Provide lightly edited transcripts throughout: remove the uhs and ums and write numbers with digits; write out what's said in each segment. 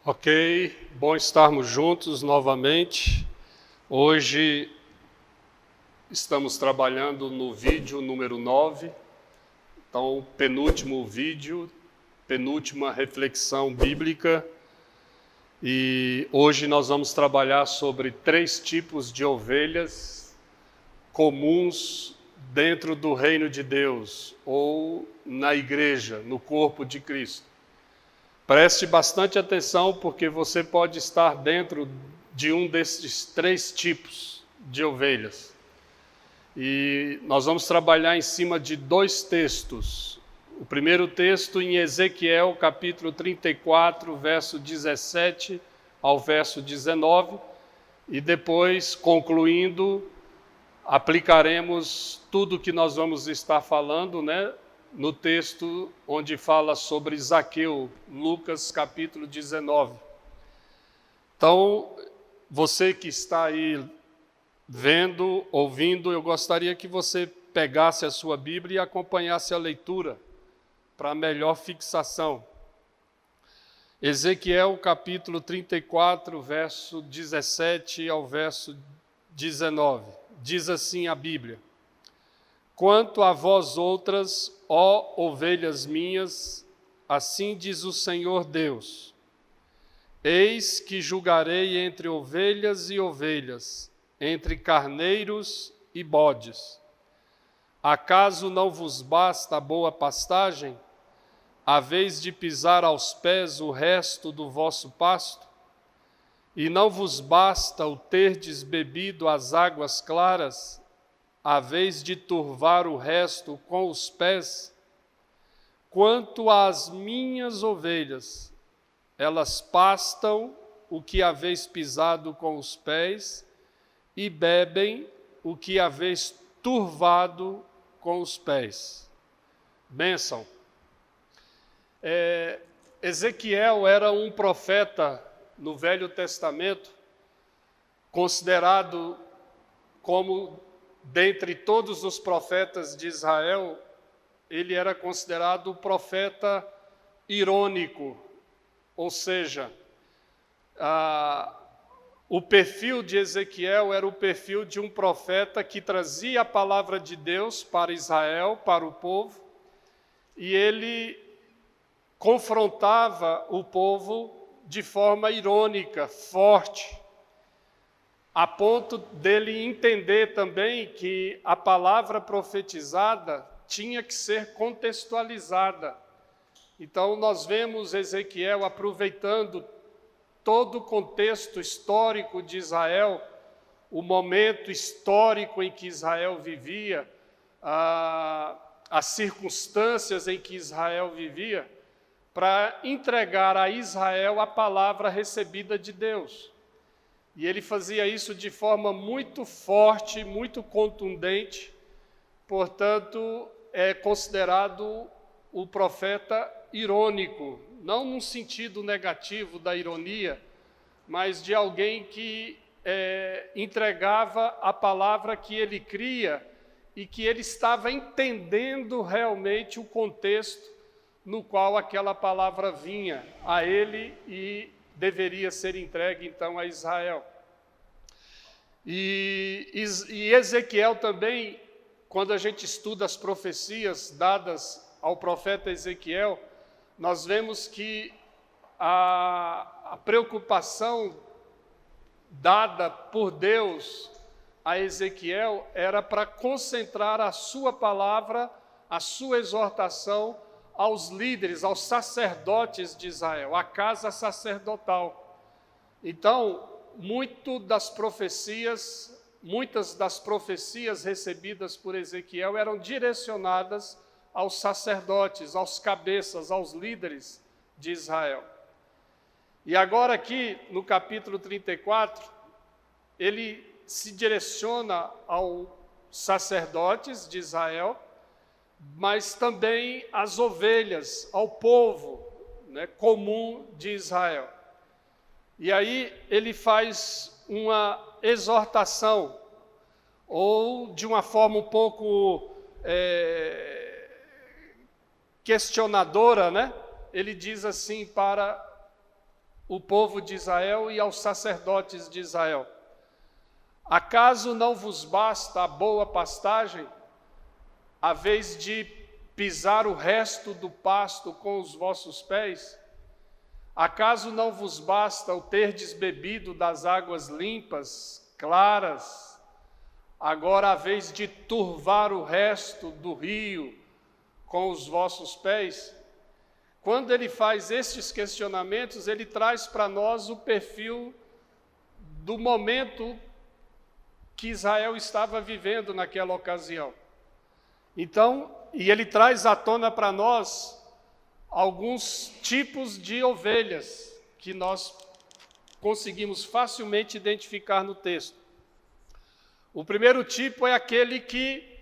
Ok, bom estarmos juntos novamente. Hoje estamos trabalhando no vídeo número 9, então penúltimo vídeo, penúltima reflexão bíblica. E hoje nós vamos trabalhar sobre 3 tipos de ovelhas comuns dentro do reino de Deus ou na igreja, no corpo de Cristo. Preste bastante atenção, porque você pode estar dentro de um desses 3 tipos de ovelhas. E nós vamos trabalhar em cima de 2 textos. O primeiro texto em Ezequiel, capítulo 34, verso 17 ao verso 19. E depois, concluindo, aplicaremos tudo o que nós vamos estar falando, no texto onde fala sobre Zaqueu, Lucas capítulo 19. Então, você que está aí vendo, ouvindo, eu gostaria que você pegasse a sua Bíblia e acompanhasse a leitura para melhor fixação. Ezequiel capítulo 34, verso 17 ao verso 19. Diz assim a Bíblia: Quanto a vós outras, ó ovelhas minhas, assim diz o Senhor Deus: Eis que julgarei entre ovelhas e ovelhas, entre carneiros e bodes. Acaso não vos basta a boa pastagem, a vez de pisar aos pés o resto do vosso pasto? E não vos basta o terdes bebido as águas claras, a vez de turvar o resto com os pés? Quanto às minhas ovelhas, elas pastam o que haveis pisado com os pés e bebem o que haveis turvado com os pés. Bênção. Ezequiel era um profeta no Velho Testamento, considerado como, dentre todos os profetas de Israel, ele era considerado o profeta irônico, ou seja, o perfil de Ezequiel era o perfil de um profeta que trazia a palavra de Deus para Israel, para o povo, e ele confrontava o povo de forma irônica, forte, a ponto dele entender também que a palavra profetizada tinha que ser contextualizada. Então, nós vemos Ezequiel aproveitando todo o contexto histórico de Israel, o momento histórico em que Israel vivia, as circunstâncias em que Israel vivia, para entregar a Israel a palavra recebida de Deus. E ele fazia isso de forma muito forte, muito contundente, portanto, é considerado o profeta irônico, não num sentido negativo da ironia, mas de alguém que entregava a palavra que ele cria e que ele estava entendendo realmente o contexto no qual aquela palavra vinha a ele e deveria ser entregue então a Israel. E Ezequiel também, quando a gente estuda as profecias dadas ao profeta Ezequiel, nós vemos que a preocupação dada por Deus a Ezequiel era para concentrar a sua palavra, a sua exortação aos líderes, aos sacerdotes de Israel, à casa sacerdotal. Então, muitas das profecias recebidas por Ezequiel eram direcionadas aos sacerdotes, aos cabeças, aos líderes de Israel. E agora aqui, no capítulo 34, ele se direciona aos sacerdotes de Israel, mas também às ovelhas, ao povo comum de Israel. E aí ele faz uma exortação, ou de uma forma um pouco questionadora, ele diz assim para o povo de Israel e aos sacerdotes de Israel: acaso não vos basta a boa pastagem, a vez de pisar o resto do pasto com os vossos pés? Acaso não vos basta o terdes bebido das águas limpas, claras, agora a vez de turvar o resto do rio com os vossos pés? Quando ele faz estes questionamentos, ele traz para nós o perfil do momento que Israel estava vivendo naquela ocasião. Então, e ele traz à tona para nós alguns tipos de ovelhas que nós conseguimos facilmente identificar no texto. O primeiro tipo é aquele que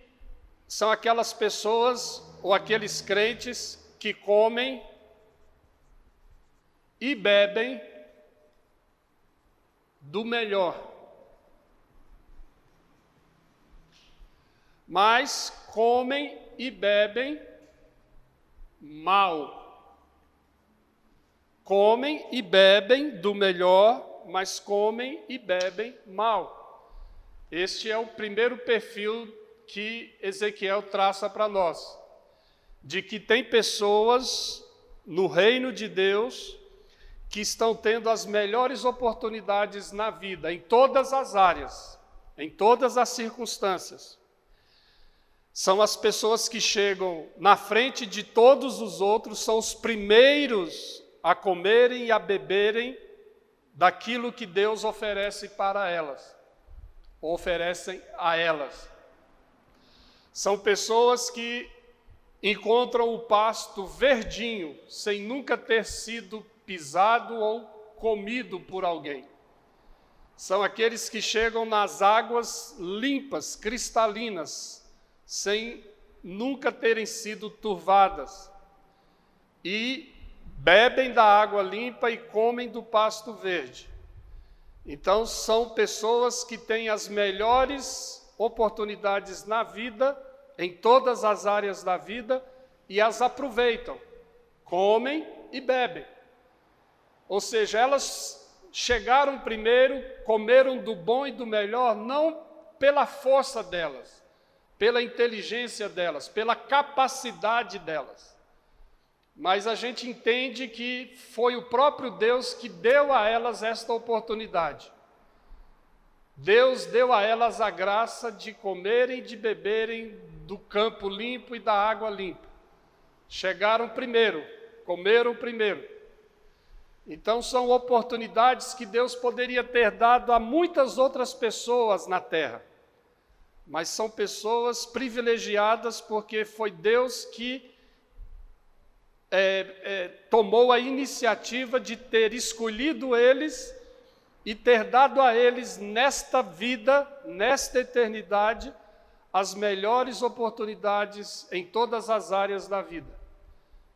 são aquelas pessoas ou aqueles crentes que comem e bebem do melhor, mas comem e bebem mal. Comem e bebem do melhor, mas comem e bebem mal. Este é o primeiro perfil que Ezequiel traça para nós, de que tem pessoas no reino de Deus que estão tendo as melhores oportunidades na vida, em todas as áreas, em todas as circunstâncias. São as pessoas que chegam na frente de todos os outros, são os primeiros a comerem e a beberem daquilo que Deus oferece para elas, ou oferecem a elas. São pessoas que encontram o pasto verdinho, sem nunca ter sido pisado ou comido por alguém. São aqueles que chegam nas águas limpas, cristalinas, sem nunca terem sido turvadas, e bebem da água limpa e comem do pasto verde. Então, são pessoas que têm as melhores oportunidades na vida, em todas as áreas da vida, e as aproveitam, comem e bebem. Ou seja, elas chegaram primeiro, comeram do bom e do melhor, não pela força delas, pela inteligência delas, pela capacidade delas. Mas a gente entende que foi o próprio Deus que deu a elas esta oportunidade. Deus deu a elas a graça de comerem e de beberem do campo limpo e da água limpa. Chegaram primeiro, comeram primeiro. Então são oportunidades que Deus poderia ter dado a muitas outras pessoas na terra. Mas são pessoas privilegiadas porque foi Deus que tomou a iniciativa de ter escolhido eles e ter dado a eles nesta vida, nesta eternidade, as melhores oportunidades em todas as áreas da vida.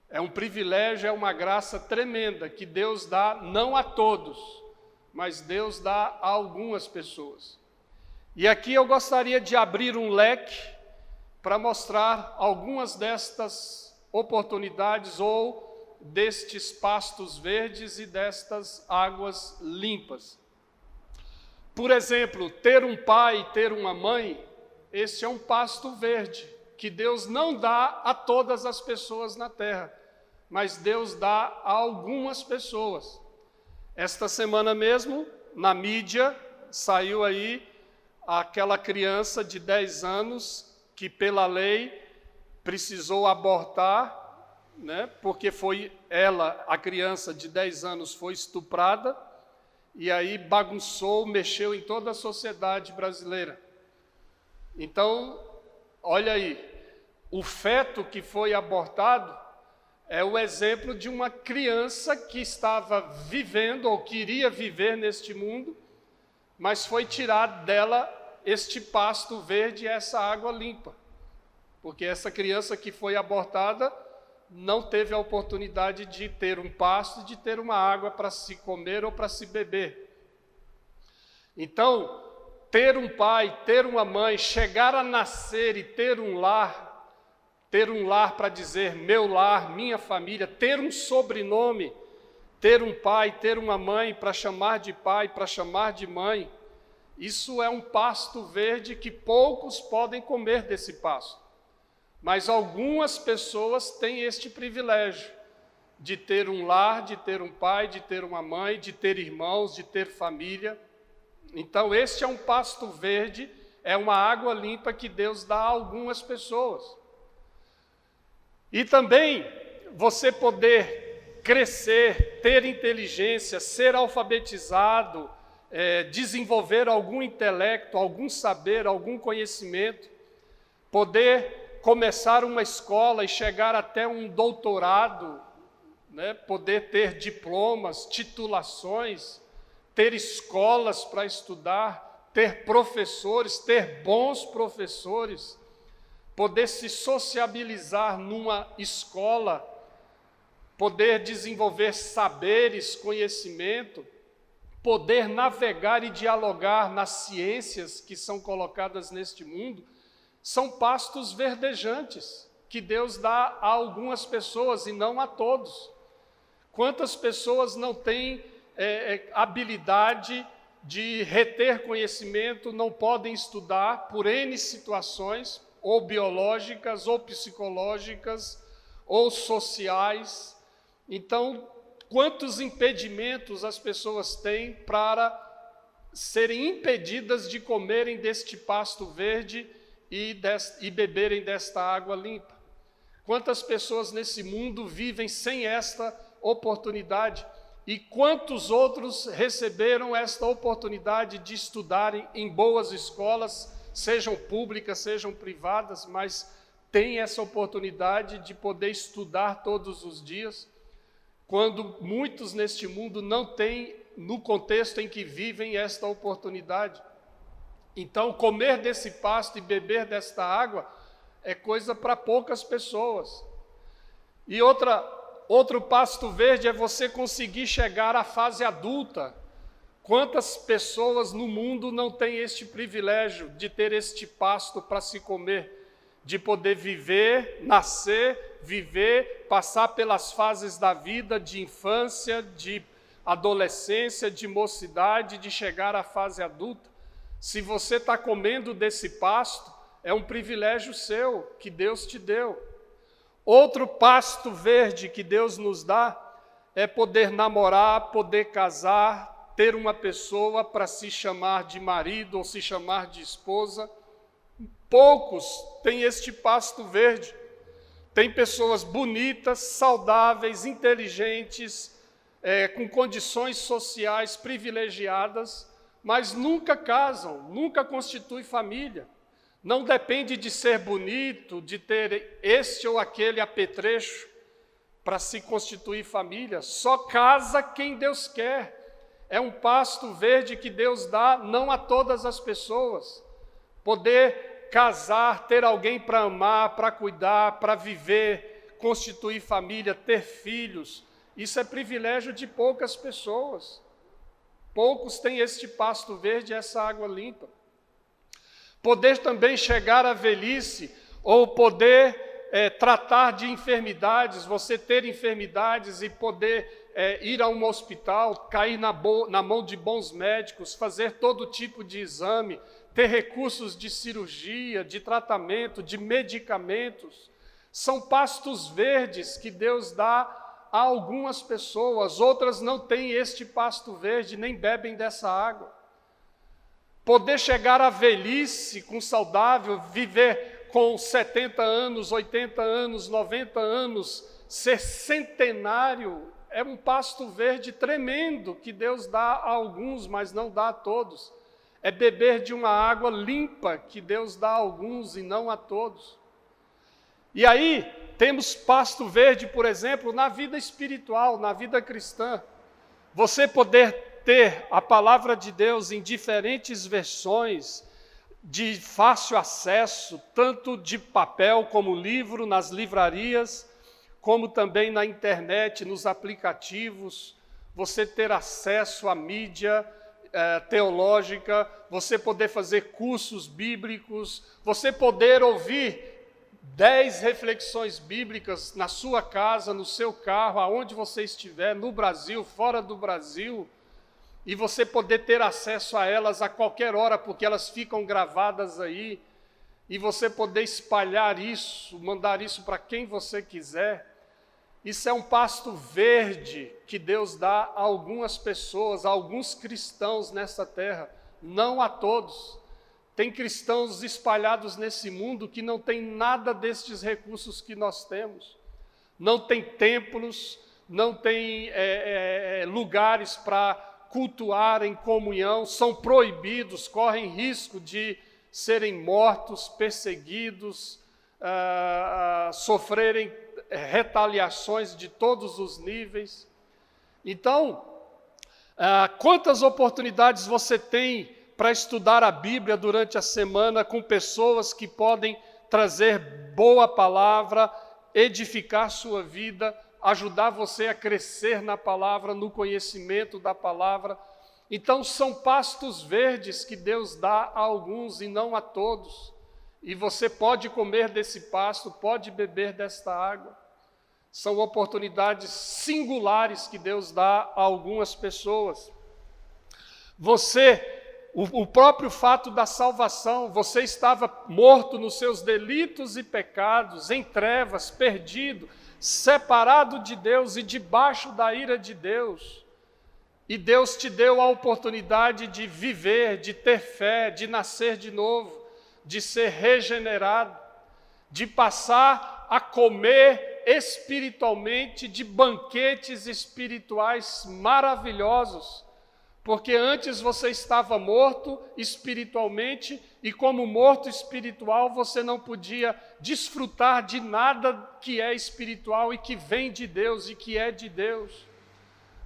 É um privilégio, é uma graça tremenda que Deus dá, não a todos, mas Deus dá a algumas pessoas. E aqui eu gostaria de abrir um leque para mostrar algumas destas oportunidades ou destes pastos verdes e destas águas limpas. Por exemplo, ter um pai, ter uma mãe, esse é um pasto verde, que Deus não dá a todas as pessoas na terra, mas Deus dá a algumas pessoas. Esta semana mesmo, na mídia, saiu aí aquela criança de 10 anos que, pela lei, precisou abortar, né, porque foi ela, a criança de 10 anos, foi estuprada, e aí bagunçou, mexeu em toda a sociedade brasileira. Então, olha aí, o feto que foi abortado é o exemplo de uma criança que estava vivendo ou queria viver neste mundo, mas foi tirado dela este pasto verde e essa água limpa, porque essa criança que foi abortada não teve a oportunidade de ter um pasto, de ter uma água para se comer ou para se beber. Então, ter um pai, ter uma mãe, chegar a nascer e ter um lar para dizer meu lar, minha família, ter um sobrenome, ter um pai, ter uma mãe para chamar de pai, para chamar de mãe, isso é um pasto verde que poucos podem comer desse pasto. Mas algumas pessoas têm este privilégio de ter um lar, de ter um pai, de ter uma mãe, de ter irmãos, de ter família. Então, este é um pasto verde, é uma água limpa que Deus dá a algumas pessoas. E também você poder crescer, ter inteligência, ser alfabetizado, desenvolver algum intelecto, algum saber, algum conhecimento, poder começar uma escola e chegar até um doutorado, né? Poder ter diplomas, titulações, ter escolas para estudar, ter professores, ter bons professores, poder se sociabilizar numa escola, poder desenvolver saberes, conhecimento, poder navegar e dialogar nas ciências que são colocadas neste mundo, são pastos verdejantes que Deus dá a algumas pessoas e não a todos. Quantas pessoas não têm habilidade de reter conhecimento, não podem estudar por N situações, ou biológicas, ou psicológicas, ou sociais. Então, quantos impedimentos as pessoas têm para serem impedidas de comerem deste pasto verde e beberem desta água limpa? Quantas pessoas nesse mundo vivem sem esta oportunidade? E quantos outros receberam esta oportunidade de estudarem em boas escolas, sejam públicas, sejam privadas, mas têm essa oportunidade de poder estudar todos os dias, quando muitos neste mundo não têm, no contexto em que vivem, esta oportunidade. Então, comer desse pasto e beber desta água é coisa para poucas pessoas. E outro pasto verde é você conseguir chegar à fase adulta. Quantas pessoas no mundo não têm este privilégio de ter este pasto para se comer, de poder viver, nascer, viver, passar pelas fases da vida, de infância, de adolescência, de mocidade, de chegar à fase adulta? Se você está comendo desse pasto, é um privilégio seu, que Deus te deu. Outro pasto verde que Deus nos dá é poder namorar, poder casar, ter uma pessoa para se chamar de marido ou se chamar de esposa. Poucos têm este pasto verde. Tem pessoas bonitas, saudáveis, inteligentes, com condições sociais privilegiadas, mas nunca casam, nunca constituem família. Não depende de ser bonito, de ter este ou aquele apetrecho para se constituir família. Só casa quem Deus quer. É um pasto verde que Deus dá não a todas as pessoas. Poder casar, ter alguém para amar, para cuidar, para viver, constituir família, ter filhos, isso é privilégio de poucas pessoas. Poucos têm este pasto verde, essa água limpa. Poder também chegar à velhice, ou poder tratar de enfermidades, você ter enfermidades e poder ir a um hospital, cair na mão de bons médicos, fazer todo tipo de exame, ter recursos de cirurgia, de tratamento, de medicamentos. São pastos verdes que Deus dá a algumas pessoas, outras não têm este pasto verde, nem bebem dessa água. Poder chegar à velhice com saudável, viver com 70 anos, 80 anos, 90 anos, ser centenário, é um pasto verde tremendo que Deus dá a alguns, mas não dá a todos. É beber de uma água limpa que Deus dá a alguns e não a todos. E aí, temos pasto verde, por exemplo, na vida espiritual, na vida cristã. Você poder ter a palavra de Deus em diferentes versões, de fácil acesso, tanto de papel como livro, nas livrarias, como também na internet, nos aplicativos, você ter acesso à mídia teológica, você poder fazer cursos bíblicos, você poder ouvir 10 reflexões bíblicas na sua casa, no seu carro, aonde você estiver, no Brasil, fora do Brasil, e você poder ter acesso a elas a qualquer hora, porque elas ficam gravadas aí, e você poder espalhar isso, mandar isso para quem você quiser. Isso é um pasto verde que Deus dá a algumas pessoas, a alguns cristãos nessa terra, não a todos. Tem cristãos espalhados nesse mundo que não tem nada destes recursos que nós temos. Não tem templos, não tem lugares para cultuar em comunhão, são proibidos, correm risco de serem mortos, perseguidos, sofrerem retaliações de todos os níveis. Então, quantas oportunidades você tem para estudar a Bíblia durante a semana com pessoas que podem trazer boa palavra, edificar sua vida, ajudar você a crescer na palavra, no conhecimento da palavra. Então, são pastos verdes que Deus dá a alguns e não a todos. E você pode comer desse pasto, pode beber desta água. São oportunidades singulares que Deus dá a algumas pessoas. O próprio fato da salvação, você estava morto nos seus delitos e pecados, em trevas, perdido, separado de Deus e debaixo da ira de Deus. E Deus te deu a oportunidade de viver, de ter fé, de nascer de novo, de ser regenerado, de passar a comer espiritualmente de banquetes espirituais maravilhosos, porque antes você estava morto espiritualmente e como morto espiritual você não podia desfrutar de nada que é espiritual e que vem de Deus e que é de Deus.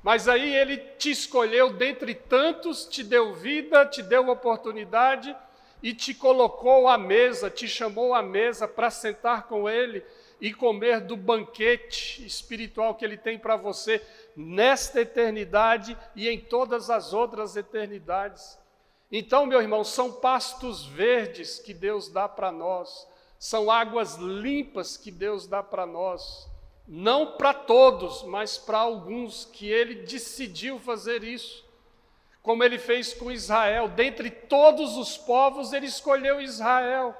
Mas aí Ele te escolheu dentre tantos, te deu vida, te deu oportunidade e te colocou à mesa, te chamou à mesa para sentar com Ele e comer do banquete espiritual que Ele tem para você nesta eternidade e em todas as outras eternidades. Então, meu irmão, são pastos verdes que Deus dá para nós, são águas limpas que Deus dá para nós, não para todos, mas para alguns que Ele decidiu fazer isso, como Ele fez com Israel. Dentre todos os povos, Ele escolheu Israel,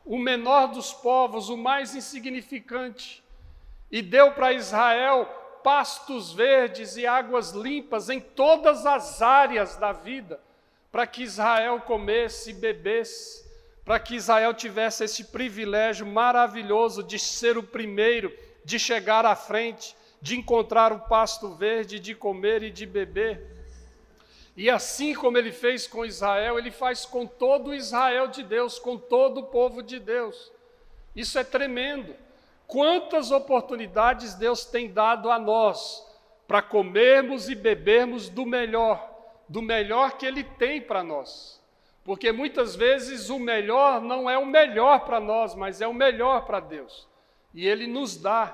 o menor dos povos, o mais insignificante, e deu para Israel pastos verdes e águas limpas em todas as áreas da vida, para que Israel comesse e bebesse, para que Israel tivesse esse privilégio maravilhoso de ser o primeiro, de chegar à frente, de encontrar o pasto verde, de comer e de beber. E assim como Ele fez com Israel, Ele faz com todo o Israel de Deus, com todo o povo de Deus. Isso é tremendo. Quantas oportunidades Deus tem dado a nós para comermos e bebermos do melhor que Ele tem para nós. Porque muitas vezes o melhor não é o melhor para nós, mas é o melhor para Deus. E Ele nos dá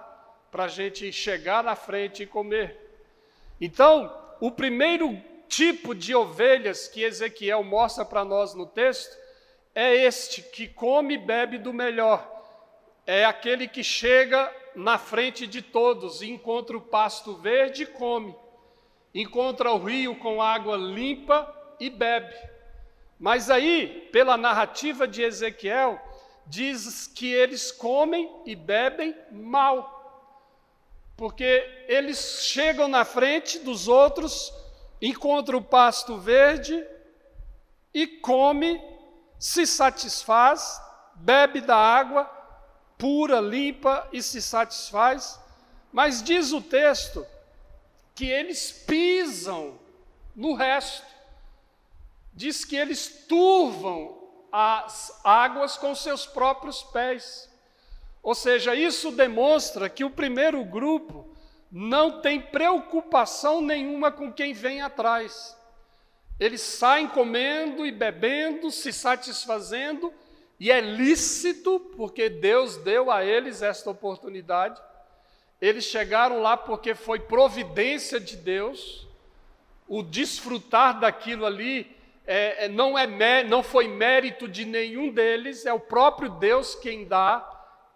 para a gente chegar na frente e comer. Então, o primeiro tipo de ovelhas que Ezequiel mostra para nós no texto é este, que come e bebe do melhor. É aquele que chega na frente de todos e encontra o pasto verde e come. Encontra o rio com água limpa e bebe. Mas aí, pela narrativa de Ezequiel, diz que eles comem e bebem mal. Porque eles chegam na frente dos outros, encontra o pasto verde e come, se satisfaz, bebe da água pura, limpa e se satisfaz. Mas diz o texto que eles pisam no resto. Diz que eles turvam as águas com seus próprios pés. Ou seja, isso demonstra que o primeiro grupo não tem preocupação nenhuma com quem vem atrás. Eles saem comendo e bebendo, se satisfazendo, e é lícito, porque Deus deu a eles esta oportunidade. Eles chegaram lá porque foi providência de Deus. O desfrutar daquilo ali não foi mérito de nenhum deles, é o próprio Deus quem dá.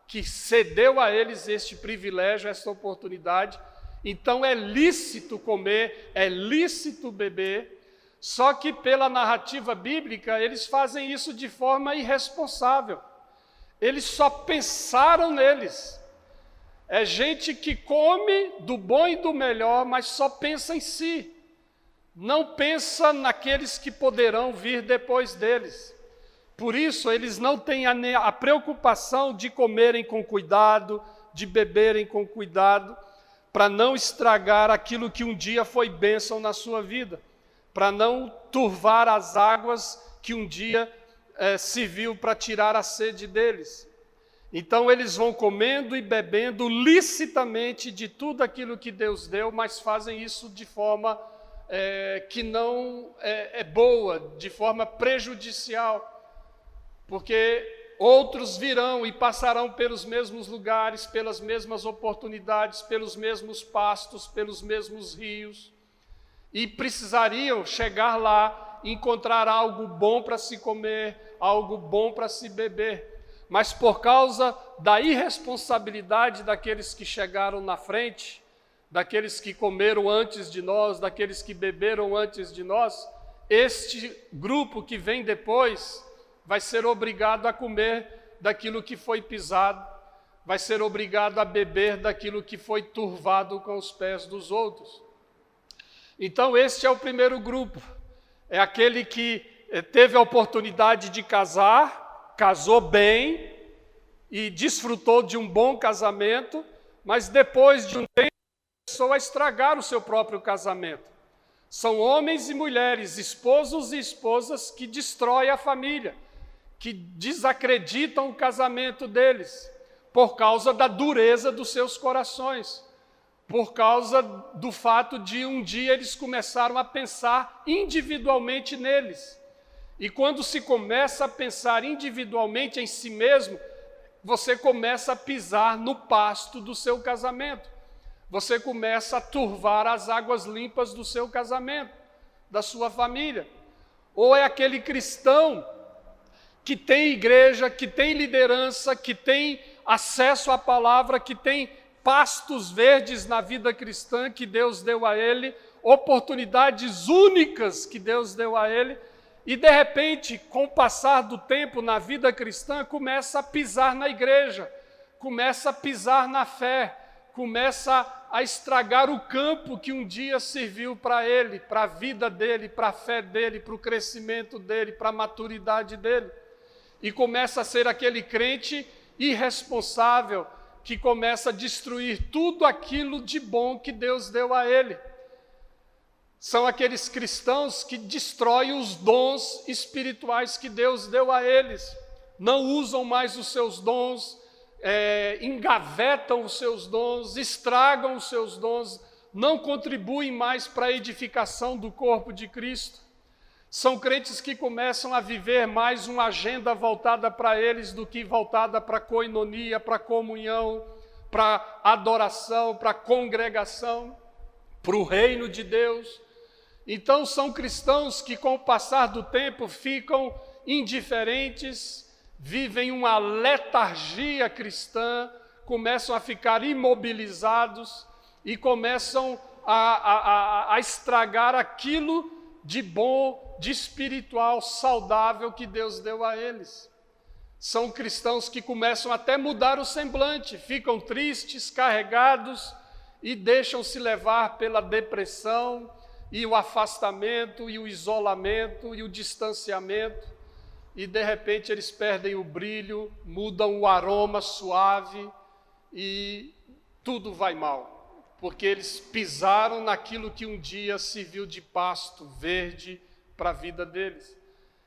que cedeu a eles este privilégio, esta oportunidade. Então é lícito comer, é lícito beber, só que pela narrativa bíblica eles fazem isso de forma irresponsável. Eles só pensaram neles. É gente que come do bom e do melhor, mas só pensa em si. Não pensa naqueles que poderão vir depois deles. Por isso, eles não têm a preocupação de comerem com cuidado, de beberem com cuidado, para não estragar aquilo que um dia foi bênção na sua vida, para não turvar as águas que um dia serviu para tirar a sede deles. Então, eles vão comendo e bebendo licitamente de tudo aquilo que Deus deu, mas fazem isso de forma que não é boa, de forma prejudicial. Porque outros virão e passarão pelos mesmos lugares, pelas mesmas oportunidades, pelos mesmos pastos, pelos mesmos rios, e precisariam chegar lá e encontrar algo bom para se comer, algo bom para se beber. Mas por causa da irresponsabilidade daqueles que chegaram na frente, daqueles que comeram antes de nós, daqueles que beberam antes de nós, este grupo que vem depois vai ser obrigado a comer daquilo que foi pisado, vai ser obrigado a beber daquilo que foi turvado com os pés dos outros. Então, este é o primeiro grupo, é aquele que teve a oportunidade de casar, casou bem e desfrutou de um bom casamento, mas depois de um tempo começou a estragar o seu próprio casamento. São homens e mulheres, esposos e esposas que destroem a família, que desacreditam o casamento deles, por causa da dureza dos seus corações, por causa do fato de um dia eles começaram a pensar individualmente neles. E quando se começa a pensar individualmente em si mesmo, você começa a pisar no pasto do seu casamento. Você começa a turvar as águas limpas do seu casamento, da sua família. Ou é aquele cristão que tem igreja, que tem liderança, que tem acesso à palavra, que tem pastos verdes na vida cristã que Deus deu a ele, oportunidades únicas que Deus deu a ele, e de repente, com o passar do tempo na vida cristã, começa a pisar na igreja, começa a pisar na fé, começa a estragar o campo que um dia serviu para ele, para a vida dele, para a fé dele, para o crescimento dele, para a maturidade dele. E começa a ser aquele crente irresponsável que começa a destruir tudo aquilo de bom que Deus deu a ele. São aqueles cristãos que destroem os dons espirituais que Deus deu a eles. Não usam mais os seus dons, engavetam os seus dons, estragam os seus dons, não contribuem mais para a edificação do corpo de Cristo. São crentes que começam a viver mais uma agenda voltada para eles do que voltada para a koinonia, para a comunhão, para a adoração, para a congregação, para o reino de Deus. Então são cristãos que com o passar do tempo ficam indiferentes, vivem uma letargia cristã, começam a ficar imobilizados e começam a estragar aquilo de bom, de espiritual, saudável que Deus deu a eles. São cristãos que começam até a mudar o semblante, ficam tristes, carregados e deixam-se levar pela depressão e o afastamento e o isolamento e o distanciamento, e de repente eles perdem o brilho, mudam o aroma suave e tudo vai mal. Porque eles pisaram naquilo que um dia serviu de pasto verde para a vida deles.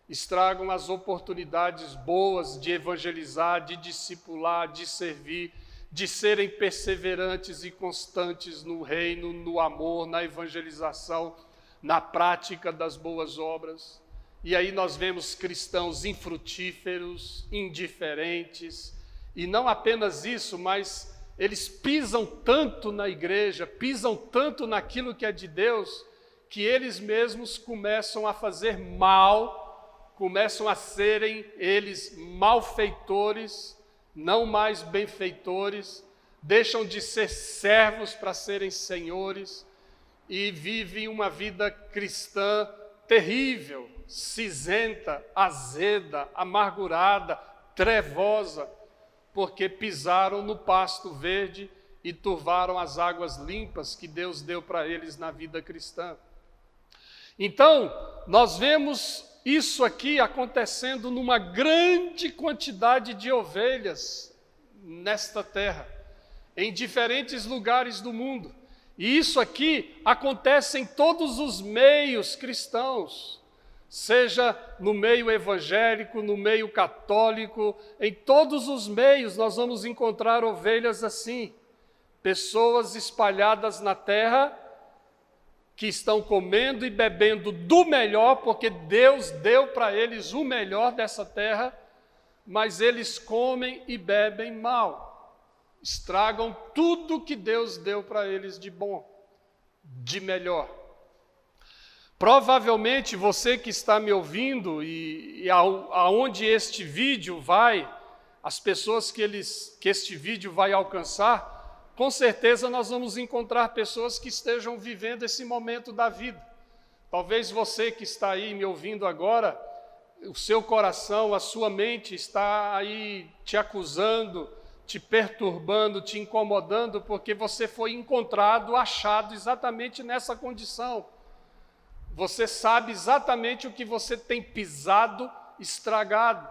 Estragam as oportunidades boas de evangelizar, de discipular, de servir, de serem perseverantes e constantes no reino, no amor, na evangelização, na prática das boas obras. E aí nós vemos cristãos infrutíferos, indiferentes, e não apenas isso, mas eles pisam tanto na igreja, pisam tanto naquilo que é de Deus, que eles mesmos começam a fazer mal, começam a serem eles malfeitores não mais benfeitores, deixam de ser servos para serem senhores e vivem uma vida cristã terrível, cinzenta, azeda, amargurada, trevosa, porque pisaram no pasto verde e turvaram as águas limpas que Deus deu para eles na vida cristã. Então, nós vemos isso aqui acontecendo numa grande quantidade de ovelhas nesta terra, em diferentes lugares do mundo. E isso aqui acontece em todos os meios cristãos, seja no meio evangélico, no meio católico, em todos os meios nós vamos encontrar ovelhas assim, pessoas espalhadas na terra, que estão comendo e bebendo do melhor, porque Deus deu para eles o melhor dessa terra, mas eles comem e bebem mal, estragam tudo que Deus deu para eles de bom, de melhor. Provavelmente você que está me ouvindo e aonde este vídeo vai, as pessoas que este vídeo vai alcançar, com certeza nós vamos encontrar pessoas que estejam vivendo esse momento da vida. Talvez você que está aí me ouvindo agora, o seu coração, a sua mente está aí te acusando, te perturbando, te incomodando, porque você foi encontrado, achado exatamente nessa condição. Você sabe exatamente o que você tem pisado, estragado.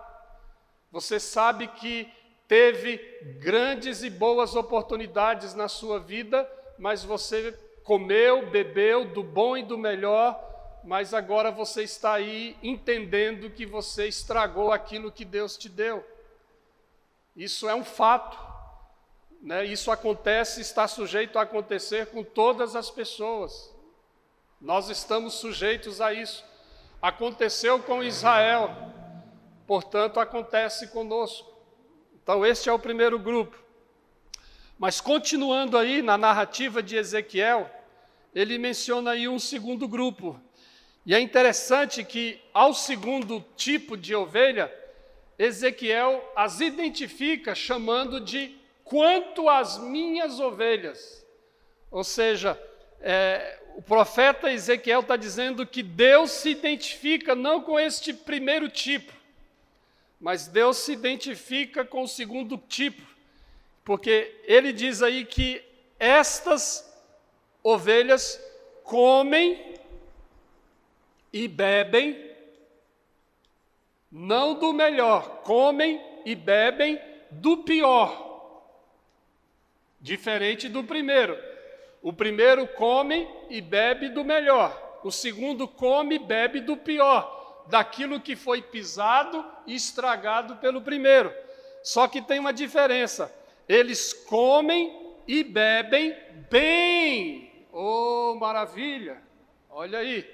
Você sabe que teve grandes e boas oportunidades na sua vida, mas você comeu, bebeu do bom e do melhor, mas agora você está aí entendendo que você estragou aquilo que Deus te deu. Isso é um fato, né? Isso acontece, está sujeito a acontecer com todas as pessoas. Nós estamos sujeitos a isso. Aconteceu com Israel, portanto acontece conosco. Então, este é o primeiro grupo. Mas continuando aí na narrativa de Ezequiel, ele menciona aí um segundo grupo. E é interessante que, ao segundo tipo de ovelha, Ezequiel as identifica chamando de quanto às minhas ovelhas. Ou seja, o profeta Ezequiel está dizendo que Deus se identifica não com este primeiro tipo, mas Deus se identifica com o segundo tipo, porque ele diz aí que estas ovelhas comem e bebem, não do melhor, comem e bebem do pior, diferente do primeiro. O primeiro come e bebe do melhor, o segundo come e bebe do pior, daquilo que foi pisado e estragado pelo primeiro. Só que tem uma diferença, eles comem e bebem bem. Oh, maravilha! Olha aí,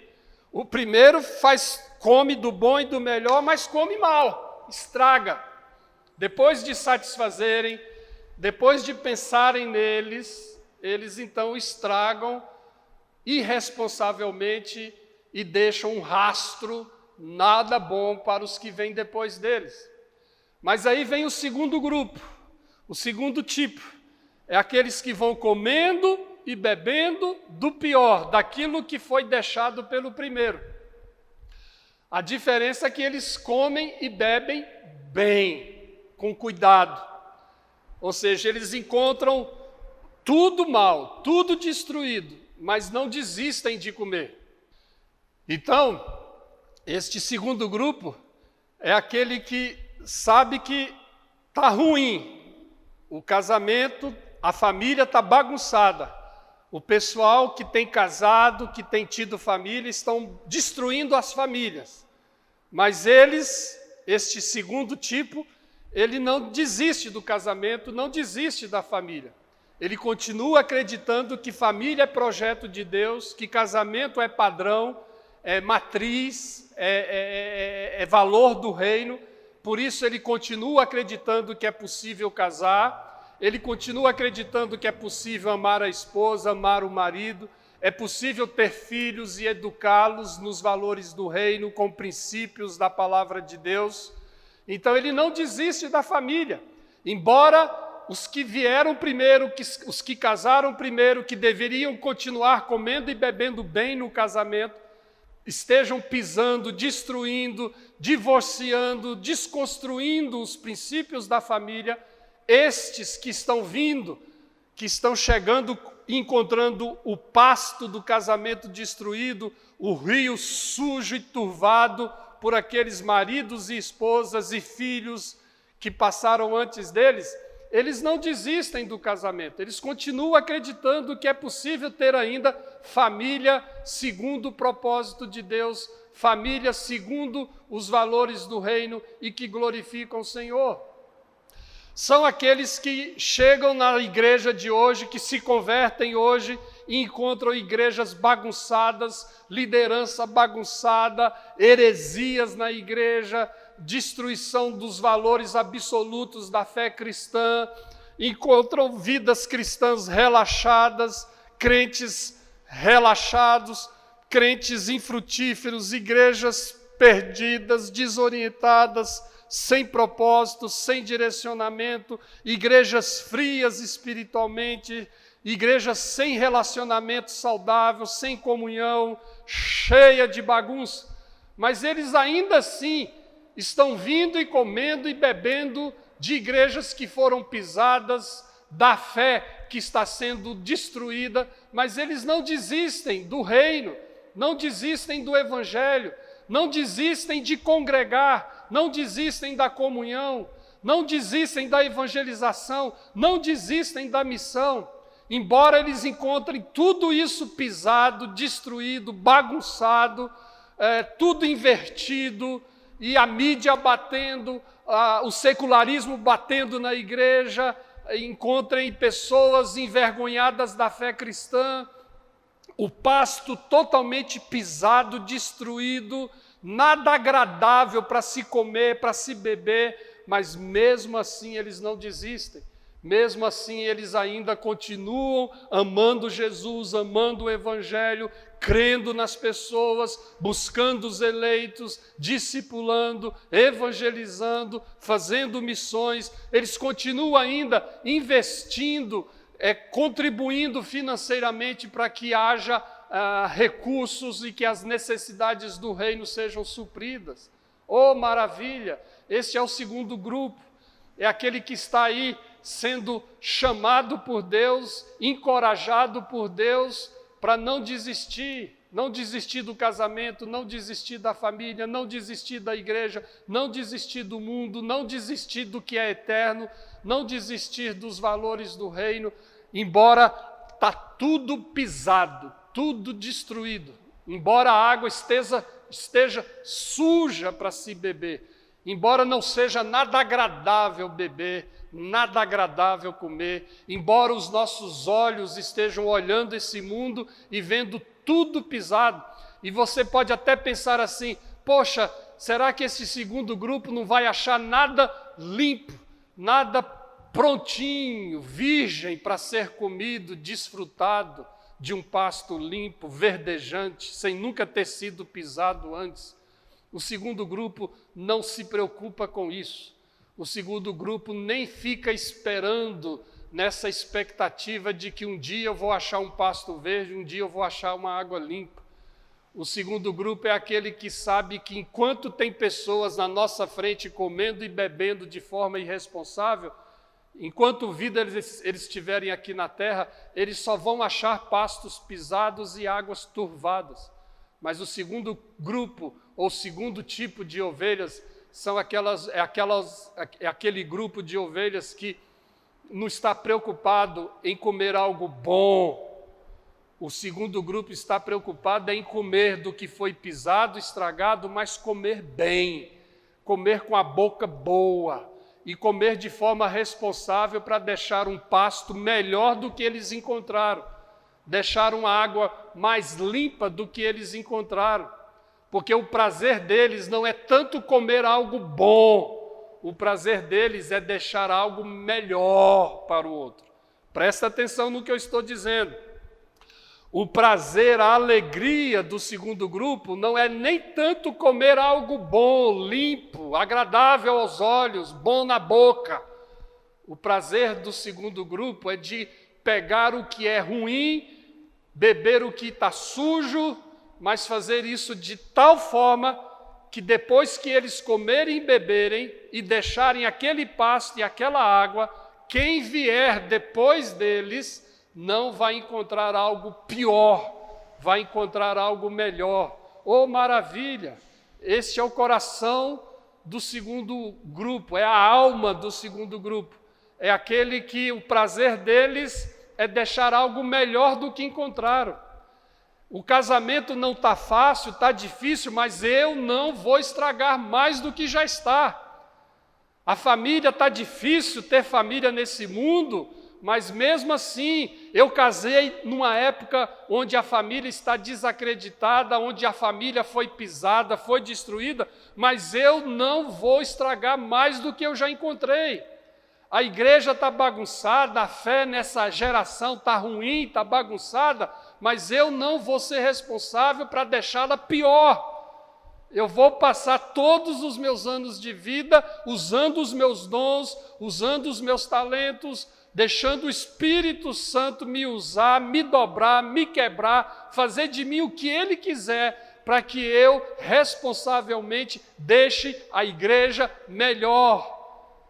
o primeiro come do bom e do melhor, mas come mal, estraga. Depois de satisfazerem, depois de pensarem neles, eles então estragam irresponsavelmente e deixam um rastro nada bom para os que vêm depois deles. Mas aí vem o segundo grupo, o segundo tipo, é aqueles que vão comendo e bebendo do pior, daquilo que foi deixado pelo primeiro. A diferença é que eles comem e bebem bem, com cuidado. Ou seja, eles encontram tudo mal, tudo destruído, mas não desistem de comer. Então, este segundo grupo é aquele que sabe que está ruim, o casamento, a família está bagunçada, o pessoal que tem casado, que tem tido família, estão destruindo as famílias. Mas eles, este segundo tipo, ele não desiste do casamento, não desiste da família. Ele continua acreditando que família é projeto de Deus, que casamento é padrão, é matriz, é valor do reino. Por isso ele continua acreditando que é possível casar, ele continua acreditando que é possível amar a esposa, amar o marido, é possível ter filhos e educá-los nos valores do reino, com princípios da palavra de Deus. Então ele não desiste da família, Embora os que vieram primeiro, os que casaram primeiro, que deveriam continuar comendo e bebendo bem no casamento, estejam pisando, destruindo, divorciando, desconstruindo os princípios da família, estes que estão vindo, que estão chegando, encontrando o pasto do casamento destruído, o rio sujo e turvado por aqueles maridos e esposas e filhos que passaram antes deles, eles não desistem do casamento, eles continuam acreditando que é possível ter ainda família segundo o propósito de Deus, família segundo os valores do reino e que glorificam o Senhor. São aqueles que chegam na igreja de hoje, que se convertem hoje e encontram igrejas bagunçadas, liderança bagunçada, heresias na igreja, destruição dos valores absolutos da fé cristã, encontram vidas cristãs relaxadas, crentes relaxados, crentes infrutíferos, igrejas perdidas, desorientadas, sem propósito, sem direcionamento, igrejas frias espiritualmente, igrejas sem relacionamento saudável, sem comunhão, cheia de bagunça. Mas eles ainda assim estão vindo e comendo e bebendo de igrejas que foram pisadas, da fé que está sendo destruída, mas eles não desistem do reino, não desistem do evangelho, não desistem de congregar, não desistem da comunhão, não desistem da evangelização, não desistem da missão, embora eles encontrem tudo isso pisado, destruído, bagunçado, tudo invertido, e a mídia batendo, o secularismo batendo na igreja, encontrem pessoas envergonhadas da fé cristã, o pasto totalmente pisado, destruído, nada agradável para se comer, para se beber, mas mesmo assim eles não desistem. Mesmo assim, eles ainda continuam amando Jesus, amando o Evangelho, crendo nas pessoas, buscando os eleitos, discipulando, evangelizando, fazendo missões. Eles continuam ainda investindo, contribuindo financeiramente para que haja recursos e que as necessidades do reino sejam supridas. Oh, maravilha! Esse é o segundo grupo, é aquele que está aí sendo chamado por Deus, encorajado por Deus para não desistir do casamento, não desistir da família, não desistir da igreja, não desistir do mundo, não desistir do que é eterno, não desistir dos valores do reino, embora está tudo pisado, tudo destruído, embora a água esteja suja para se beber, embora não seja nada agradável beber, nada agradável comer, embora os nossos olhos estejam olhando esse mundo e vendo tudo pisado, e você pode até pensar assim, poxa, será que esse segundo grupo não vai achar nada limpo, nada prontinho, virgem para ser comido, desfrutado de um pasto limpo, verdejante, sem nunca ter sido pisado antes? O segundo grupo não se preocupa com isso. O segundo grupo nem fica esperando nessa expectativa de que um dia eu vou achar um pasto verde, um dia eu vou achar uma água limpa. O segundo grupo é aquele que sabe que enquanto tem pessoas na nossa frente comendo e bebendo de forma irresponsável, enquanto vida eles estiverem aqui na terra, eles só vão achar pastos pisados e águas turvadas. Mas o segundo grupo, ou segundo tipo de ovelhas, é aquele grupo de ovelhas que não está preocupado em comer algo bom. O segundo grupo está preocupado em comer do que foi pisado, estragado, mas comer bem, comer com a boca boa e comer de forma responsável para deixar um pasto melhor do que eles encontraram, deixar uma água mais limpa do que eles encontraram. Porque o prazer deles não é tanto comer algo bom, o prazer deles é deixar algo melhor para o outro. Presta atenção no que eu estou dizendo. O prazer, a alegria do segundo grupo não é nem tanto comer algo bom, limpo, agradável aos olhos, bom na boca, O prazer do segundo grupo é de pegar o que é ruim, beber o que está sujo, mas fazer isso de tal forma que depois que eles comerem e beberem e deixarem aquele pasto e aquela água, quem vier depois deles não vai encontrar algo pior, vai encontrar algo melhor. Oh, maravilha! Este é o coração do segundo grupo, é a alma do segundo grupo. É aquele que o prazer deles é deixar algo melhor do que encontraram. O casamento não está fácil, está difícil, mas eu não vou estragar mais do que já está. A família está difícil, ter família nesse mundo, mas mesmo assim, eu casei numa época onde a família está desacreditada, onde a família foi pisada, foi destruída, mas eu não vou estragar mais do que eu já encontrei. A igreja está bagunçada, a fé nessa geração está ruim, está bagunçada, mas eu não vou ser responsável para deixá-la pior. Eu vou passar todos os meus anos de vida usando os meus dons, usando os meus talentos, deixando o Espírito Santo me usar, me dobrar, me quebrar, fazer de mim o que Ele quiser, para que eu responsavelmente deixe a igreja melhor.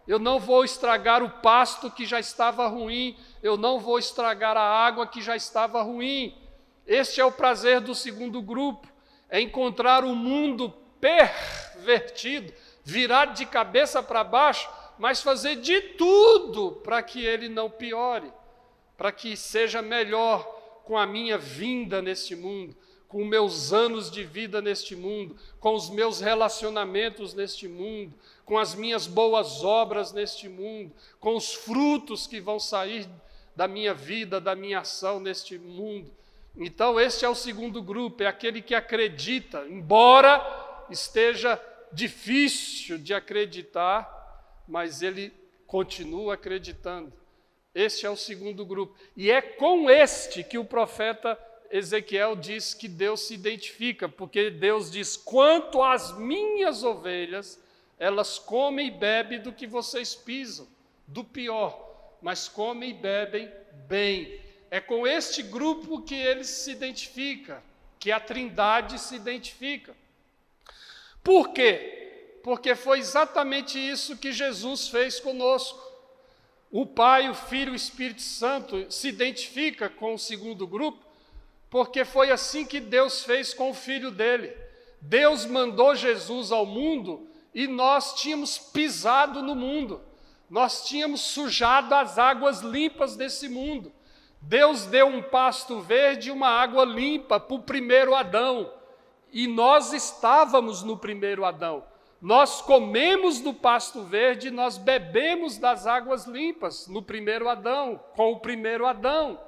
Eu não vou estragar o pasto que já estava ruim, eu não vou estragar a água que já estava ruim. Este é o prazer do segundo grupo, é encontrar um mundo pervertido, virado de cabeça para baixo, mas fazer de tudo para que ele não piore, para que seja melhor com a minha vinda neste mundo, com meus anos de vida neste mundo, com os meus relacionamentos neste mundo, com as minhas boas obras neste mundo, com os frutos que vão sair da minha vida, da minha ação neste mundo. Então, este é o segundo grupo, é aquele que acredita, embora esteja difícil de acreditar, mas ele continua acreditando. Este é o segundo grupo. E é com este que o profeta Ezequiel diz que Deus se identifica, porque Deus diz: quanto às minhas ovelhas, elas comem e bebem do que vocês pisam, do pior, mas comem e bebem bem. É com este grupo que ele se identifica, que a Trindade se identifica. Por quê? Porque foi exatamente isso que Jesus fez conosco. O Pai, o Filho e o Espírito Santo se identifica com o segundo grupo, porque foi assim que Deus fez com o Filho dele. Deus mandou Jesus ao mundo e nós tínhamos pisado no mundo, nós tínhamos sujado as águas limpas desse mundo. Deus deu um pasto verde e uma água limpa para o primeiro Adão, e nós estávamos no primeiro Adão. Nós comemos do pasto verde, nós bebemos das águas limpas no primeiro Adão, com o primeiro Adão.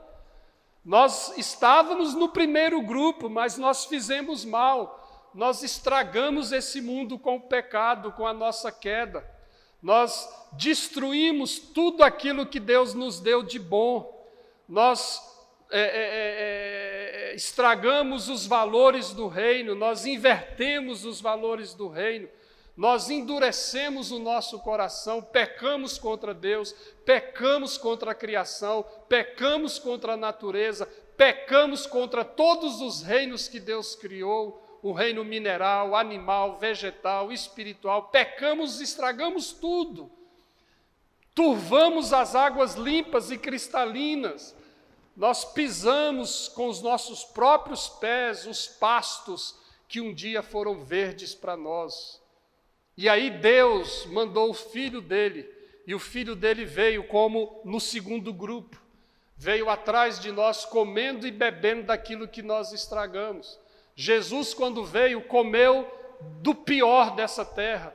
Nós estávamos no primeiro grupo, mas nós fizemos mal. Nós estragamos esse mundo com o pecado, com a nossa queda. Nós destruímos tudo aquilo que Deus nos deu de bom. Nós estragamos os valores do reino, nós invertemos os valores do reino, nós endurecemos o nosso coração, pecamos contra Deus, pecamos contra a criação, pecamos contra a natureza, pecamos contra todos os reinos que Deus criou, o reino mineral, animal, vegetal, espiritual, pecamos, estragamos tudo. Turvamos as águas limpas e cristalinas, nós pisamos com os nossos próprios pés os pastos que um dia foram verdes para nós. E aí Deus mandou o Filho dele, e o Filho dele veio como no segundo grupo, veio atrás de nós comendo e bebendo daquilo que nós estragamos. Jesus, quando veio, comeu do pior dessa terra,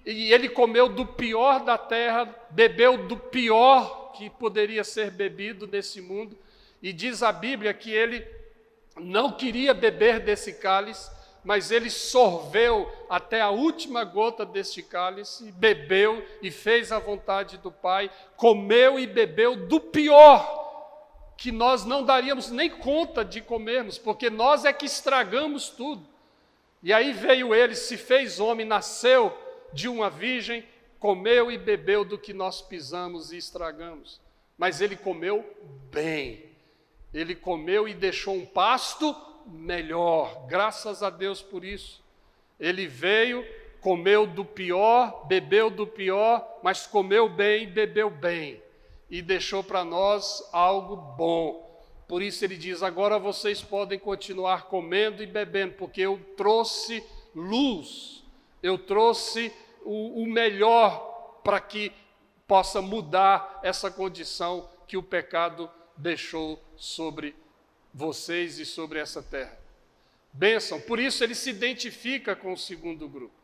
e ele comeu do pior da terra, bebeu do pior que poderia ser bebido nesse mundo, e diz a Bíblia que ele não queria beber desse cálice, mas ele sorveu até a última gota deste cálice, bebeu e fez a vontade do Pai, comeu e bebeu do pior, que nós não daríamos nem conta de comermos, porque nós é que estragamos tudo. E aí veio ele, se fez homem, nasceu de uma virgem, comeu e bebeu do que nós pisamos e estragamos, mas ele comeu bem. Ele comeu e deixou um pasto melhor, graças a Deus por isso. Ele veio, comeu do pior, bebeu do pior, mas comeu bem e bebeu bem, e deixou para nós algo bom. Por isso ele diz, agora vocês podem continuar comendo e bebendo, porque eu trouxe luz, eu trouxe o melhor para que possa mudar essa condição que o pecado deixou sobre vocês e sobre essa terra. Bênção. Por isso ele se identifica com o segundo grupo.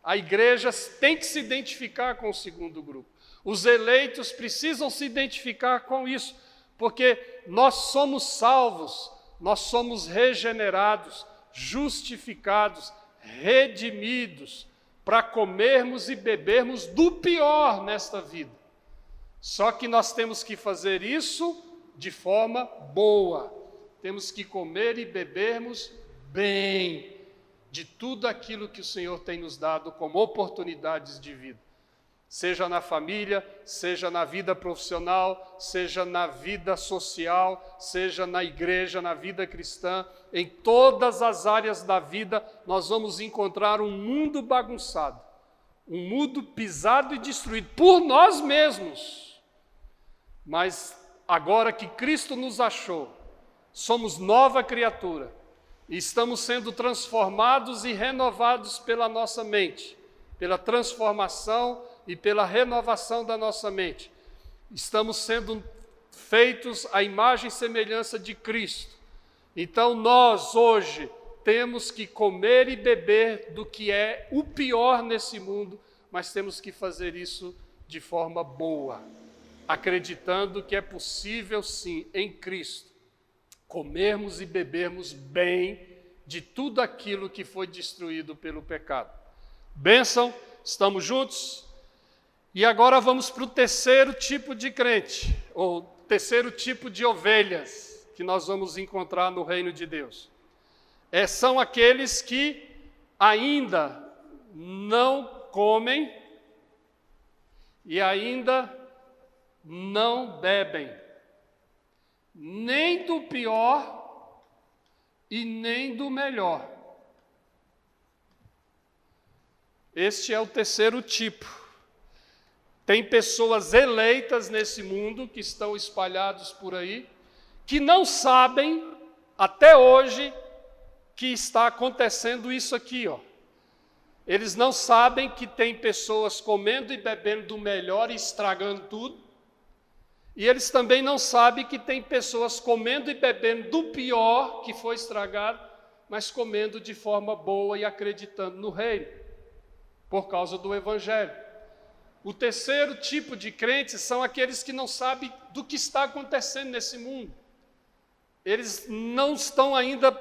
A igreja tem que se identificar com o segundo grupo. Os eleitos precisam se identificar com isso, porque nós somos salvos, nós somos regenerados, justificados, redimidos, para comermos e bebermos do pior nesta vida. Só que nós temos que fazer isso de forma boa. Temos que comer e bebermos bem de tudo aquilo que o Senhor tem nos dado como oportunidades de vida. Seja na família, seja na vida profissional, seja na vida social, seja na igreja, na vida cristã, em todas as áreas da vida, nós vamos encontrar um mundo bagunçado, um mundo pisado e destruído por nós mesmos. Mas agora que Cristo nos achou, somos nova criatura e estamos sendo transformados e renovados pela nossa mente, pela transformação e pela renovação da nossa mente. Estamos sendo feitos à imagem e semelhança de Cristo. Então nós hoje temos que comer e beber do que é o pior nesse mundo, mas temos que fazer isso de forma boa, acreditando que é possível sim, em Cristo, comermos e bebermos bem de tudo aquilo que foi destruído pelo pecado. Bênção, estamos juntos? E agora vamos para o terceiro tipo de crente, ou terceiro tipo de ovelhas que nós vamos encontrar no reino de Deus. São aqueles que ainda não comem e ainda não bebem, nem do pior e nem do melhor. Este é o terceiro tipo. Tem pessoas eleitas nesse mundo, que estão espalhados por aí, que não sabem, até hoje, que está acontecendo isso aqui, ó. Eles não sabem que tem pessoas comendo e bebendo do melhor e estragando tudo. E eles também não sabem que tem pessoas comendo e bebendo do pior, que foi estragado, mas comendo de forma boa e acreditando no reino, por causa do Evangelho. O terceiro tipo de crentes são aqueles que não sabem do que está acontecendo nesse mundo. Eles não estão ainda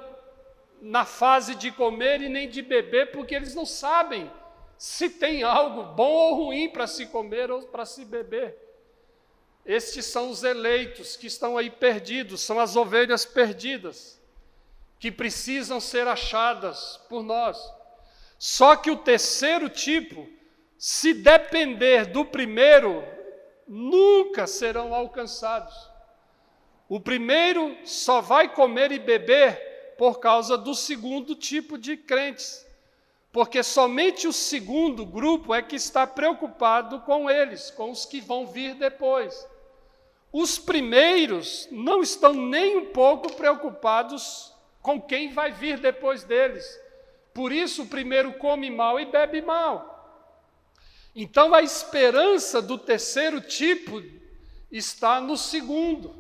na fase de comer e nem de beber, porque eles não sabem se tem algo bom ou ruim para se comer ou para se beber. Estes são os eleitos que estão aí perdidos, são as ovelhas perdidas, que precisam ser achadas por nós. Só que o terceiro tipo, se depender do primeiro, nunca serão alcançados. O primeiro só vai comer e beber por causa do segundo tipo de crentes, porque somente o segundo grupo é que está preocupado com eles, com os que vão vir depois. Os primeiros não estão nem um pouco preocupados com quem vai vir depois deles. Por isso o primeiro come mal e bebe mal. Então a esperança do terceiro tipo está no segundo,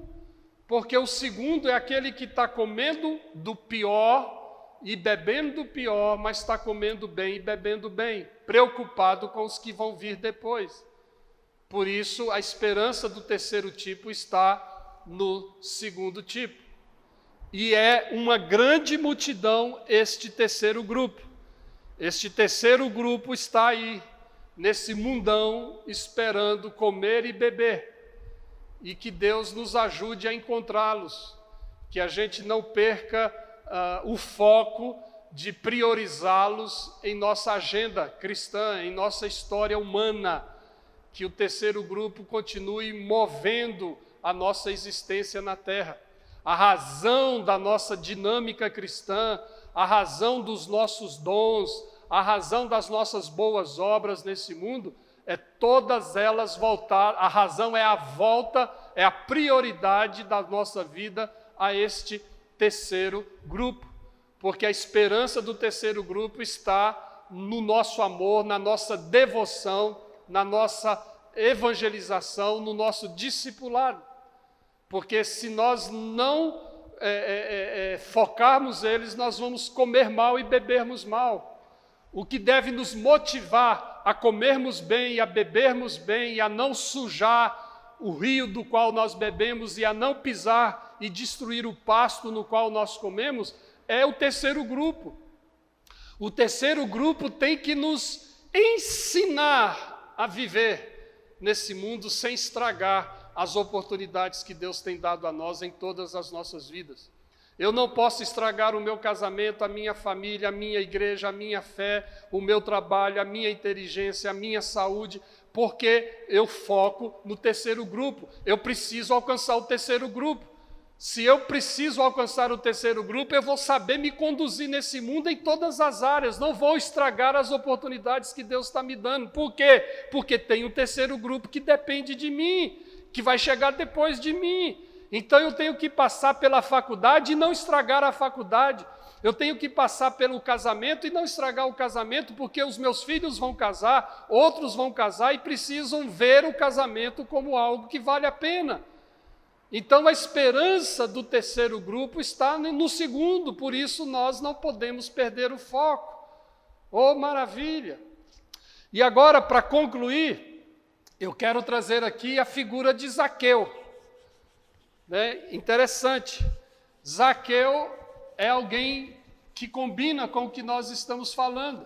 porque o segundo é aquele que está comendo do pior e bebendo do pior, mas está comendo bem e bebendo bem, preocupado com os que vão vir depois. Por isso a esperança do terceiro tipo está no segundo tipo. E é uma grande multidão este terceiro grupo. Este terceiro grupo está aí, nesse mundão, esperando comer e beber. E que Deus nos ajude a encontrá-los. Que a gente não perca o foco de priorizá-los em nossa agenda cristã, em nossa história humana. que o terceiro grupo continue movendo a nossa existência na terra. A razão da nossa dinâmica cristã, a razão dos nossos dons, a razão das nossas boas obras nesse mundo, é todas elas voltar, a razão é a volta, é a prioridade da nossa vida a este terceiro grupo, porque a esperança do terceiro grupo está no nosso amor, na nossa devoção, na nossa evangelização, no nosso discipulado, porque se nós não focarmos eles, nós vamos comer mal e bebermos mal. O que deve nos motivar a comermos bem, e a bebermos bem, e a não sujar o rio do qual nós bebemos, e a não pisar e destruir o pasto no qual nós comemos, é o terceiro grupo. O terceiro grupo tem que nos ensinar a viver nesse mundo sem estragar as oportunidades que Deus tem dado a nós em todas as nossas vidas. Eu não posso estragar o meu casamento, a minha família, a minha igreja, a minha fé, o meu trabalho, a minha inteligência, a minha saúde, porque eu foco no terceiro grupo. Eu preciso alcançar o terceiro grupo. Se eu preciso alcançar o terceiro grupo, eu vou saber me conduzir nesse mundo em todas as áreas. Não vou estragar as oportunidades que Deus está me dando. Por quê? Porque tem um terceiro grupo que depende de mim, que vai chegar depois de mim. Então eu tenho que passar pela faculdade e não estragar a faculdade. Eu tenho que passar pelo casamento e não estragar o casamento, porque os meus filhos vão casar, outros vão casar e precisam ver o casamento como algo que vale a pena. Então a esperança do terceiro grupo está no segundo, por isso nós não podemos perder o foco. Oh, maravilha! E agora, para concluir, eu quero trazer aqui a figura de Zaqueu. Interessante, Zaqueu é alguém que combina com o que nós estamos falando.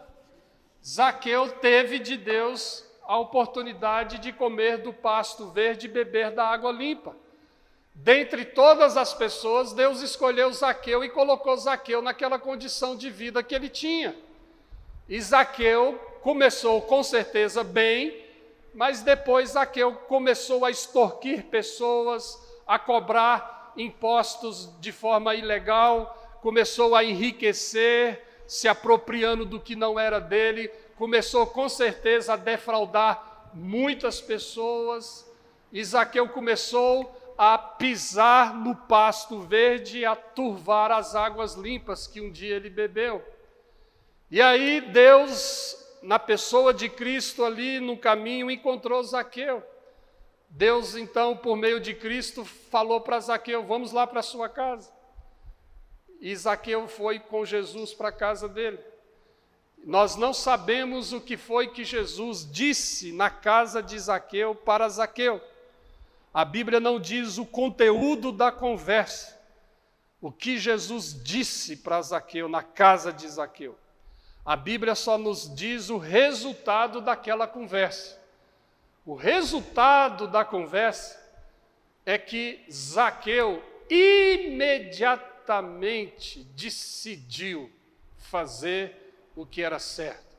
Zaqueu teve de Deus a oportunidade de comer do pasto verde e beber da água limpa. Dentre todas as pessoas, Deus escolheu Zaqueu e colocou Zaqueu naquela condição de vida que ele tinha. E Zaqueu começou com certeza bem, mas depois Zaqueu começou a extorquir pessoas, a cobrar impostos de forma ilegal, começou a enriquecer, se apropriando do que não era dele, começou com certeza a defraudar muitas pessoas, e Zaqueu começou a pisar no pasto verde e a turvar as águas limpas que um dia ele bebeu. E aí Deus, na pessoa de Cristo ali no caminho, encontrou Zaqueu. Deus, então, por meio de Cristo, falou para Zaqueu: vamos lá para a sua casa. E Zaqueu foi com Jesus para a casa dele. Nós não sabemos o que foi que Jesus disse na casa de Zaqueu para Zaqueu. A Bíblia não diz o conteúdo da conversa. O que Jesus disse para Zaqueu na casa de Zaqueu. A Bíblia só nos diz o resultado daquela conversa. O resultado da conversa é que Zaqueu imediatamente decidiu fazer o que era certo.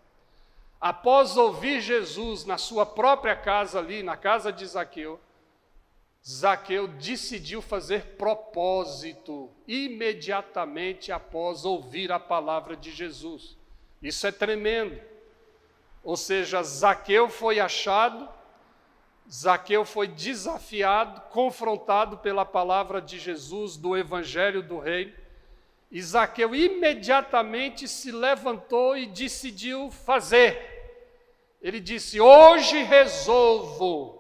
Após ouvir Jesus na sua própria casa ali, na casa de Zaqueu, Zaqueu decidiu fazer propósito imediatamente após ouvir a palavra de Jesus. Isso é tremendo. Ou seja, Zaqueu foi achado, Zaqueu foi desafiado, confrontado pela palavra de Jesus, do Evangelho do Reino, e Zaqueu imediatamente se levantou e decidiu fazer. Ele disse: hoje resolvo.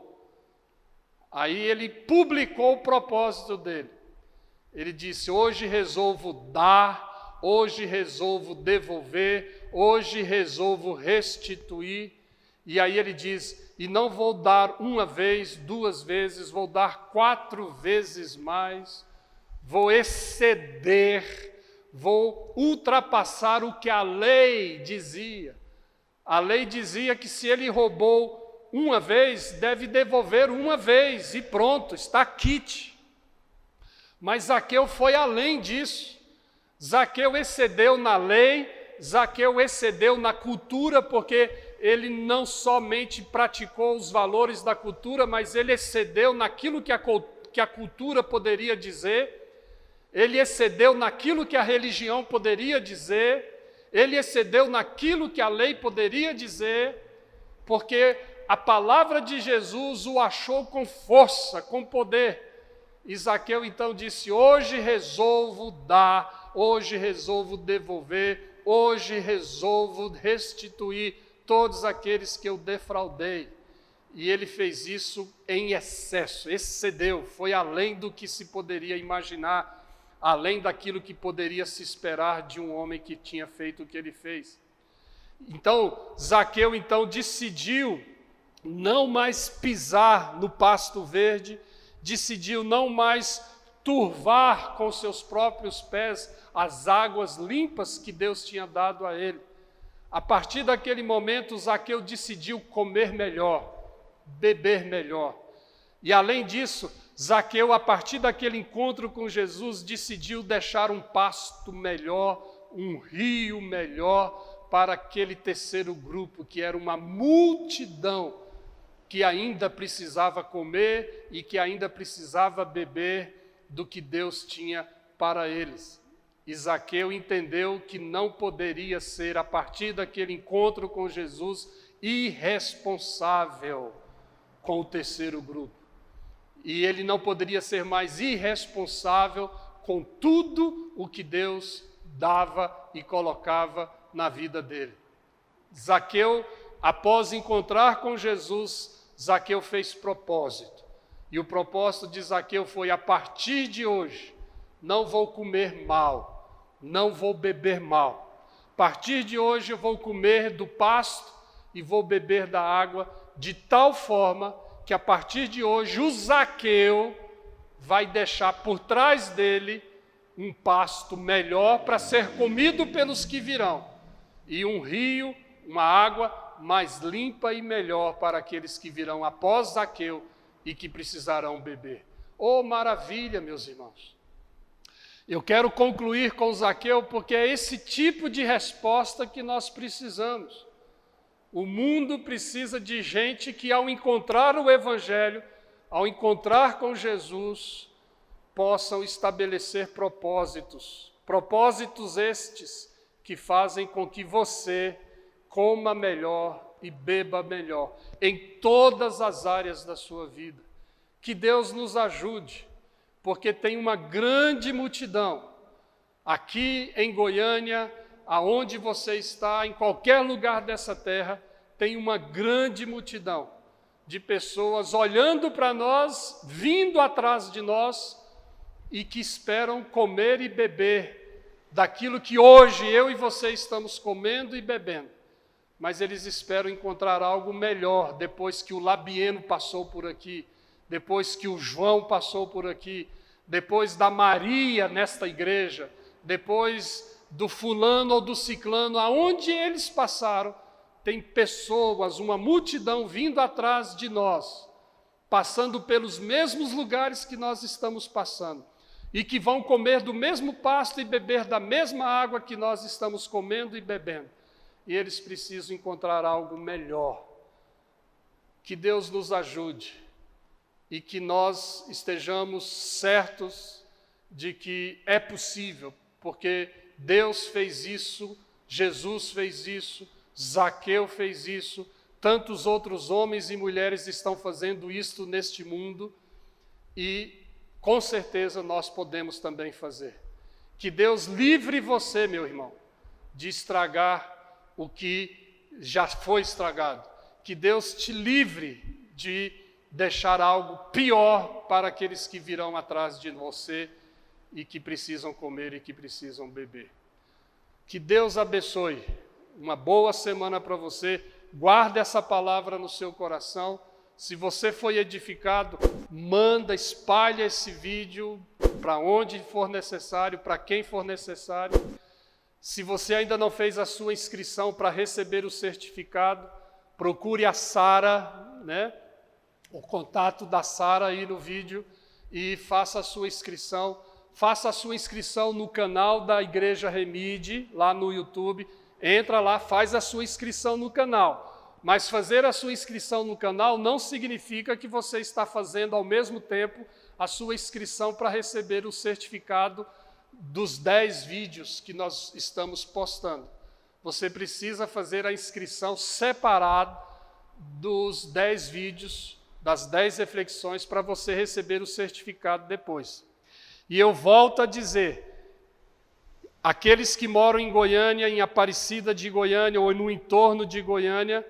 Aí ele publicou o propósito dele. Ele disse: hoje resolvo dar, hoje resolvo devolver, hoje resolvo restituir. E aí ele diz: e não vou dar uma vez, duas vezes, vou dar 4 vezes mais, vou exceder, vou ultrapassar o que a lei dizia. A lei dizia que se ele roubou uma vez, deve devolver uma vez, e pronto, está quite. Mas Zaqueu foi além disso. Zaqueu excedeu na lei, Zaqueu excedeu na cultura, porque ele não somente praticou os valores da cultura, mas ele excedeu naquilo que a cultura poderia dizer, ele excedeu naquilo que a religião poderia dizer, ele excedeu naquilo que a lei poderia dizer, porque a palavra de Jesus o achou com força, com poder. E Zaqueu então disse: hoje resolvo dar, hoje resolvo devolver, hoje resolvo restituir todos aqueles que eu defraudei. E ele fez isso em excesso, excedeu, foi além do que se poderia imaginar, além daquilo que poderia se esperar de um homem que tinha feito o que ele fez. Então, Zaqueu decidiu não mais pisar no pasto verde, decidiu não mais turvar com seus próprios pés as águas limpas que Deus tinha dado a ele. A partir daquele momento, Zaqueu decidiu comer melhor, beber melhor. E além disso, Zaqueu, a partir daquele encontro com Jesus, decidiu deixar um pasto melhor, um rio melhor para aquele terceiro grupo, que era uma multidão que ainda precisava comer e que ainda precisava beber do que Deus tinha para eles. E Zaqueu entendeu que não poderia ser, a partir daquele encontro com Jesus, irresponsável com o terceiro grupo. E ele não poderia ser mais irresponsável com tudo o que Deus dava e colocava na vida dele. Zaqueu, após encontrar com Jesus, Zaqueu fez propósito. E o propósito de Zaqueu foi: a partir de hoje, não vou comer mal, não vou beber mal. A partir de hoje eu vou comer do pasto e vou beber da água, de tal forma que a partir de hoje o Zaqueu vai deixar por trás dele um pasto melhor para ser comido pelos que virão, e um rio, uma água mais limpa e melhor para aqueles que virão após Zaqueu e que precisarão beber. Oh, maravilha, meus irmãos! Eu quero concluir com Zaqueu porque é esse tipo de resposta que nós precisamos. O mundo precisa de gente que, ao encontrar o Evangelho, ao encontrar com Jesus, possam estabelecer propósitos. Propósitos estes que fazem com que você coma melhor e beba melhor em todas as áreas da sua vida. Que Deus nos ajude, porque tem uma grande multidão aqui em Goiânia, aonde você está, em qualquer lugar dessa terra, tem uma grande multidão de pessoas olhando para nós, vindo atrás de nós, e que esperam comer e beber daquilo que hoje eu e você estamos comendo e bebendo. Mas eles esperam encontrar algo melhor depois que o Labieno passou por aqui, depois que o João passou por aqui, depois da Maria nesta igreja, depois do fulano ou do ciclano, aonde eles passaram, tem pessoas, uma multidão vindo atrás de nós, passando pelos mesmos lugares que nós estamos passando, e que vão comer do mesmo pasto e beber da mesma água que nós estamos comendo e bebendo. E eles precisam encontrar algo melhor. Que Deus nos ajude e que nós estejamos certos de que é possível, porque Deus fez isso, Jesus fez isso, Zaqueu fez isso, tantos outros homens e mulheres estão fazendo isto neste mundo, e com certeza nós podemos também fazer. Que Deus livre você, meu irmão, de estragar o que já foi estragado. Que Deus te livre de deixar algo pior para aqueles que virão atrás de você e que precisam comer e que precisam beber. Que Deus abençoe. Uma boa semana para você. Guarde essa palavra no seu coração. Se você foi edificado, manda, espalha esse vídeo para onde for necessário, para quem for necessário. Se você ainda não fez a sua inscrição para receber o certificado, procure a Sara, né? O contato da Sara aí no vídeo, e faça a sua inscrição. Faça a sua inscrição no canal da Igreja Remide, lá no YouTube. Entra lá, faz a sua inscrição no canal. Mas fazer a sua inscrição no canal não significa que você está fazendo ao mesmo tempo a sua inscrição para receber o certificado dos 10 vídeos que nós estamos postando. Você precisa fazer a inscrição separada dos 10 vídeos, das 10 reflexões, para você receber o certificado depois. E eu volto a dizer, aqueles que moram em Goiânia, em Aparecida de Goiânia ou no entorno de Goiânia,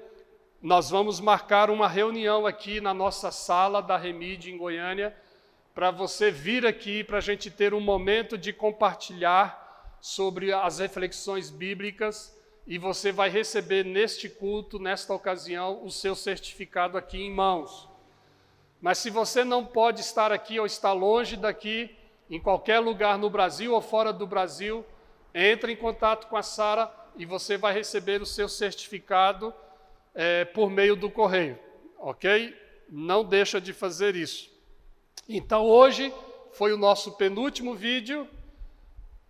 nós vamos marcar uma reunião aqui na nossa sala da Remide em Goiânia, para você vir aqui, para a gente ter um momento de compartilhar sobre as reflexões bíblicas, e você vai receber neste culto, nesta ocasião, o seu certificado aqui em mãos. Mas se você não pode estar aqui ou está longe daqui, em qualquer lugar no Brasil ou fora do Brasil, entre em contato com a Sara e você vai receber o seu certificado por meio do correio, ok? Não deixa de fazer isso. Então hoje foi o nosso penúltimo vídeo.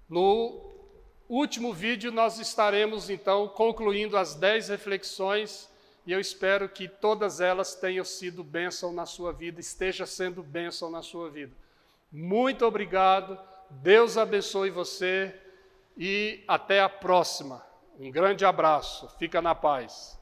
No último vídeo nós estaremos então concluindo as 10 reflexões e eu espero que todas elas tenham sido bênção na sua vida, esteja sendo bênção na sua vida. Muito obrigado, Deus abençoe você e até a próxima. Um grande abraço, fica na paz.